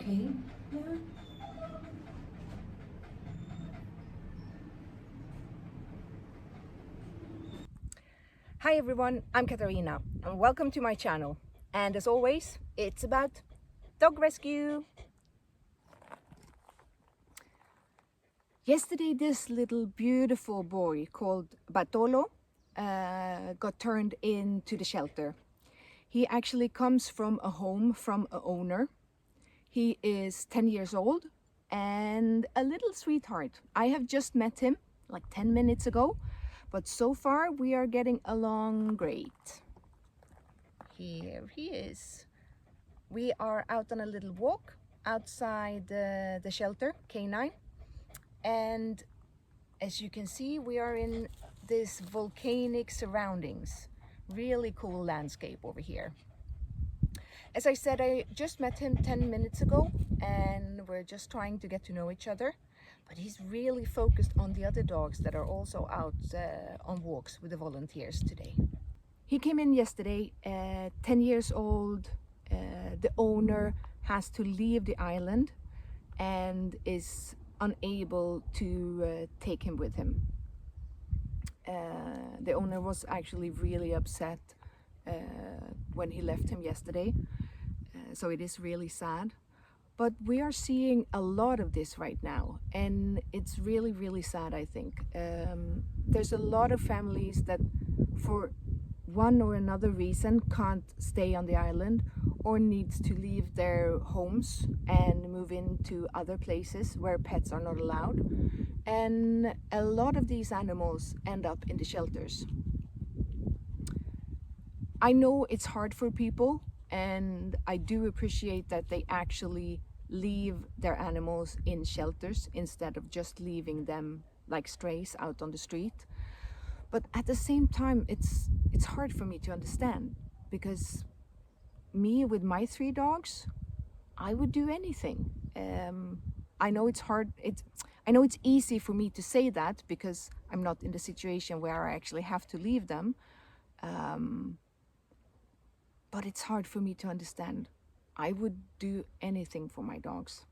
okay? Yeah. Hi everyone, I'm Katarina and welcome to my channel. And as always, it's about dog rescue. Yesterday, this little beautiful boy called Bartolo got turned into the shelter. He actually comes from a home from an owner. He is 10 years old and a little sweetheart. I have just met him like 10 minutes ago, but so far we are getting along great. Here he is. We are out on a little walk outside the shelter, K9. And as you can see, we are in this volcanic surroundings. Really cool landscape over here. As I said, I just met him 10 minutes ago and we're just trying to get to know each other. But he's really focused on the other dogs that are also out on walks with the volunteers today. He came in yesterday, 10 years old. The owner has to leave the island and is unable to take him with him. The owner was actually really upset when he left him yesterday, so it is really sad. But we are seeing a lot of this right now, and it's really sad, I think. There's a lot of families that for one or another reason can't stay on the island or needs to leave their homes and move into other places where pets are not allowed. And a lot of these animals end up in the shelters. I know it's hard for people, and I do appreciate that they actually leave their animals in shelters instead of just leaving them like strays out on the street. But at the same time, it's hard for me to understand, because me with my 3 dogs, I would do anything. I know it's hard. I know it's easy for me to say that because I'm not in the situation where I actually have to leave them. But it's hard for me to understand. I would do anything for my dogs.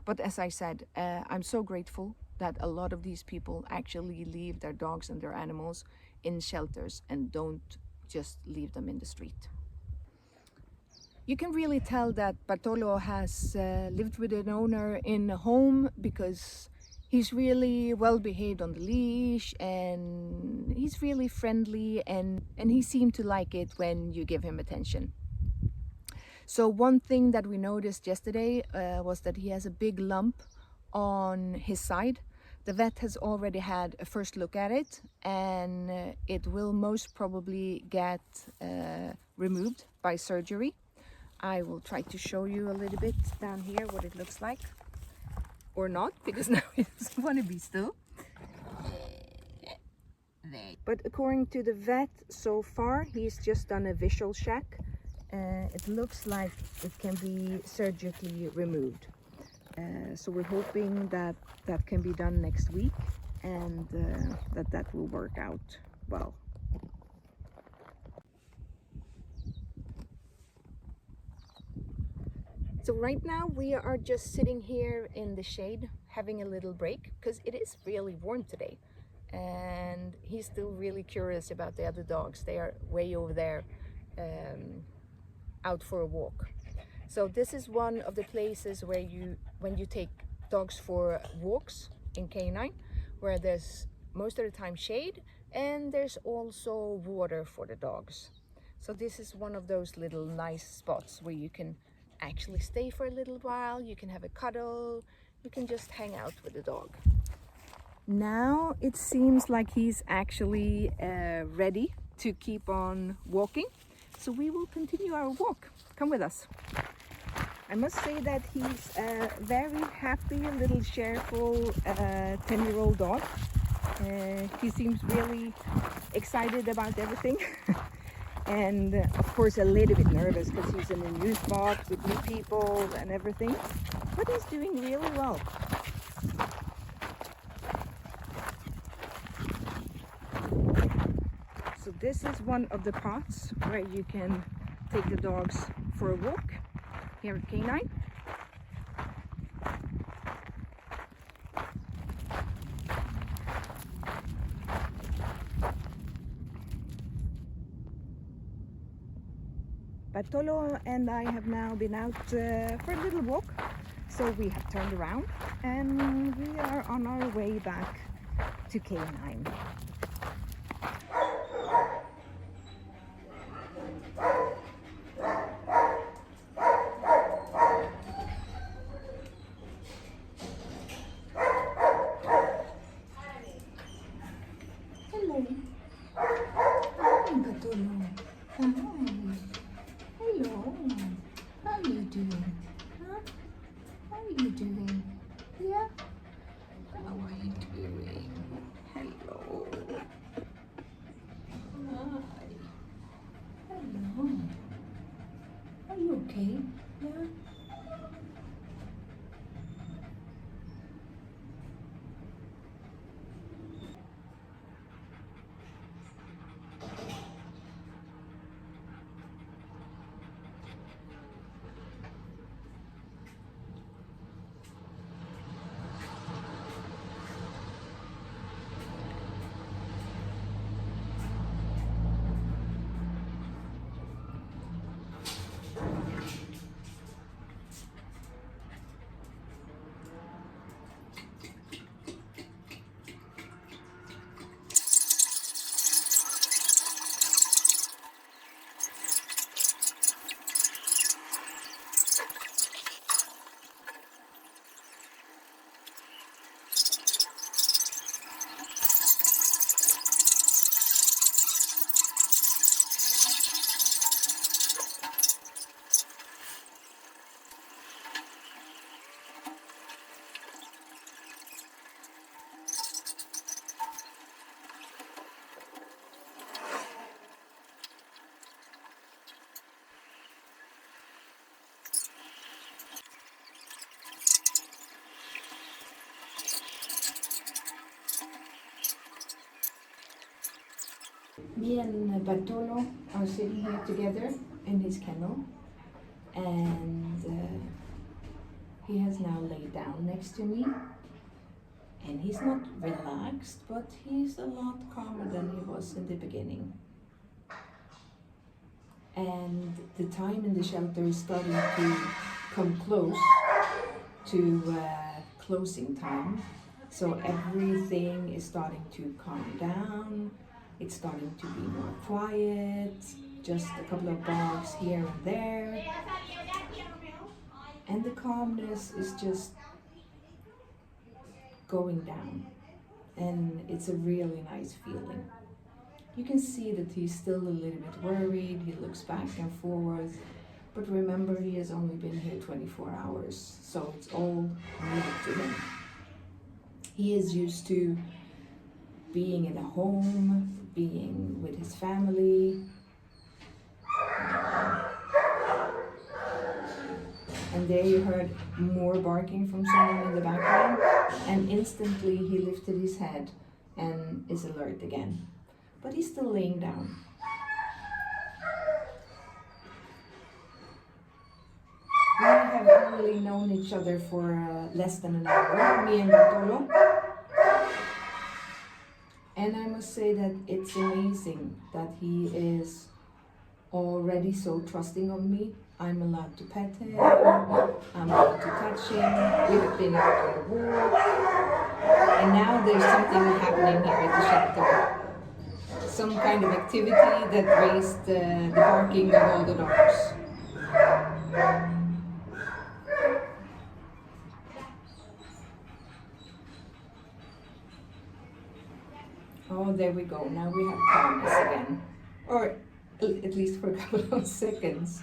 But as I said, I'm so grateful that a lot of these people actually leave their dogs and their animals in shelters and don't just leave them in the street. You can really tell that Bartolo has lived with an owner in a home because he's really well behaved on the leash, and he's really friendly, and he seemed to like it when you give him attention. So one thing that we noticed yesterday was that he has a big lump on his side. The vet has already had a first look at it, and it will most probably get removed by surgery. I will try to show you a little bit down here what it looks like. Or not, because now he doesn't want to be still. But according to the vet, so far he's just done a visual check. It looks like it can be surgically removed. So we're hoping that that can be done next week, and that will work out well. So right now we are just sitting here in the shade having a little break because it is really warm today, and he's still really curious about the other dogs. They are way over there out for a walk. So this is one of the places where when you take dogs for walks in K9, where there's most of the time shade, and there's also water for the dogs. So this is one of those little nice spots where you can actually stay for a little while, you can have a cuddle, you can just hang out with the dog. Now it seems like he's actually ready to keep on walking, so we will continue our walk. Come with us. I must say that he's a very happy, little cheerful 10-year-old dog. He seems really excited about everything. And of course a little bit nervous because he's in a new spot with new people and everything, but he's doing really well. So this is one of the pots where you can take the dogs for a walk here at K9. Bartolo and I have now been out for a little walk, so we have turned around and we are on our way back to K9. Hello. Hi, Bartolo. Hi. Hello. How are you doing? Huh? How are you doing? Yeah? How are you doing? Hello. Hi. Hello. Are you okay? Yeah? Me and Bartolo are sitting here together in his kennel, and he has now laid down next to me. And he's not relaxed, but he's a lot calmer than he was in the beginning. And the time in the shelter is starting to come close to closing time. So everything is starting to calm down. It's starting to be more quiet, just a couple of barks here and there. And the calmness is just going down. And it's a really nice feeling. You can see that he's still a little bit worried. He looks back and forth. But remember, he has only been here 24 hours, so it's all new to him. He is used to being in a home, being with his family. And there you heard more barking from someone in the background, and instantly he lifted his head and is alert again. But he's still laying down. We have only known each other for less than an hour, me and Bartolo. And I must say that it's amazing that he is already so trusting of me. I'm allowed to pet him, I'm allowed to touch him, we have been out on a walk. And now there's something happening here at the shelter. Some kind of activity that raised the barking of all the dogs. Oh, there we go. Now we have calmness again. Or at least for a couple of seconds.